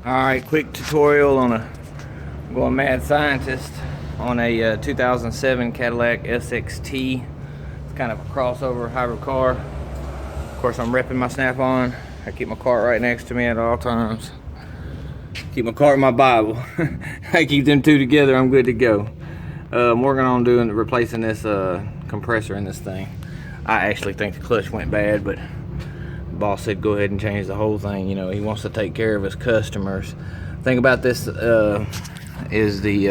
Alright, quick tutorial on I'm going mad scientist on a 2007 Cadillac SXT. It's kind of a crossover hybrid car. Of course, I'm repping my Snap-on. I keep my cart right next to me at all times. Keep my cart and my Bible. I keep them two together, I'm good to go. I'm working on replacing this compressor in this thing. I actually think the clutch went bad, but the boss said go ahead and change the whole thing. You know, he wants to take care of his customers. Thing about this is the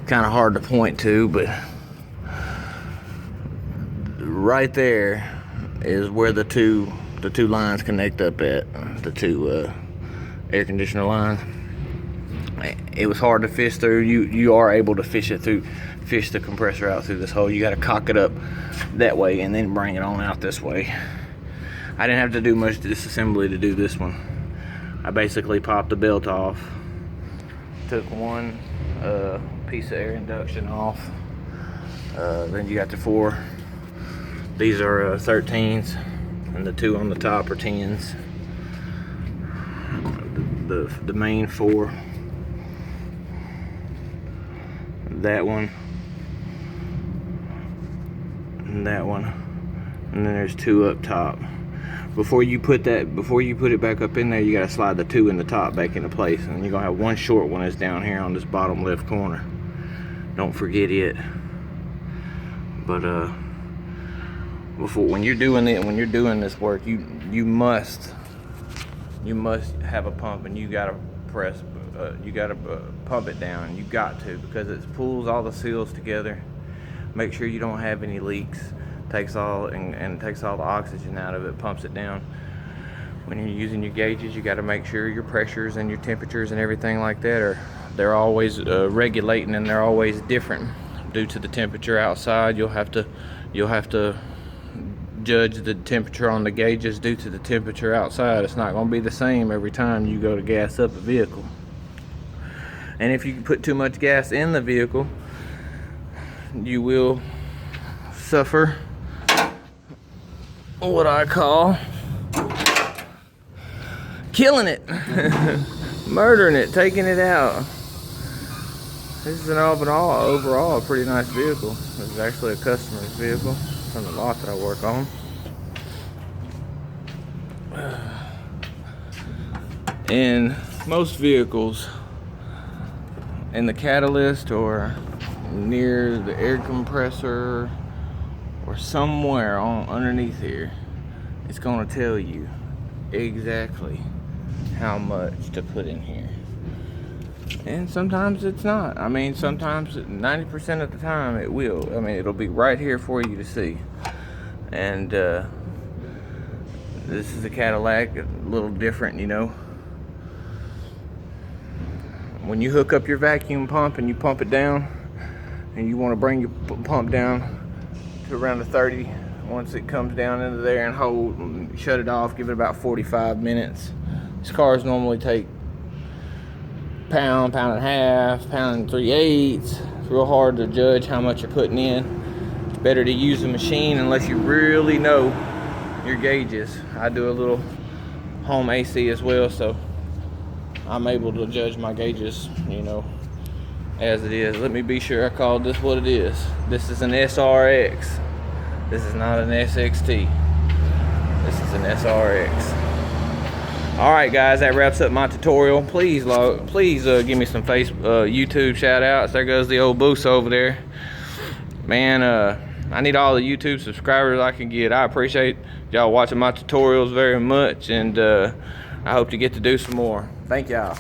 kind of hard to point to, but right there is where the two lines connect up at, the two air conditioner lines. It was hard to fish through. You are able to fish the compressor out through this hole. You got to cock it up that way and then bring it on out this way. I didn't have to do much disassembly to do this one. I basically popped the belt off, took one piece of air induction off, then you got the four. These are 13s and the two on the top are 10s. The main four, that one, and that one, and then there's two up top. Before you put it back up in there, you gotta slide the two in the top back into place, and you're gonna have one short one that's down here on this bottom left corner. Don't forget it. But when you're doing this work, you must have a pump, and you gotta pump it down. You got to, because it pulls all the seals together. Make sure you don't have any leaks. Takes all the oxygen out of it, pumps it down. When you're using your gauges, you got to make sure your pressures and your temperatures and everything like that they're always regulating, and they're always different due to the temperature outside. You'll have to judge the temperature on the gauges due to the temperature outside. It's not going to be the same every time you go to gas up a vehicle. And if you put too much gas in the vehicle, you will suffer what I call killing it. Murdering it, taking it out. This is an overall a pretty nice vehicle. This is actually a customer's vehicle from the lot that I work on. In most vehicles, in the catalyst or near the air compressor or somewhere underneath here, it's going to tell you exactly how much to put in here. And sometimes it's not. I mean, sometimes 90% of the time it will. I mean, it'll be right here for you to see. And this is a Cadillac, a little different, you know. When you hook up your vacuum pump and you pump it down, and you want to bring your pump down to around the 30, once it comes down into there and hold, and shut it off, give it about 45 minutes. These cars normally take pound and a half, pound and 3/8. It's real hard to judge how much you're putting in. It's better to use a machine unless you really know your gauges. I do a little home AC as well, so I'm able to judge my gauges, you know, as it is. Let me be sure I called this what it is. This is an SRX. This is not an SXT. This is an SRX. Alright guys, that wraps up my tutorial. Please give me some YouTube shout outs. There goes the old Boost over there. Man, I need all the YouTube subscribers I can get. I appreciate y'all watching my tutorials very much, and I hope to get to do some more. Thank y'all.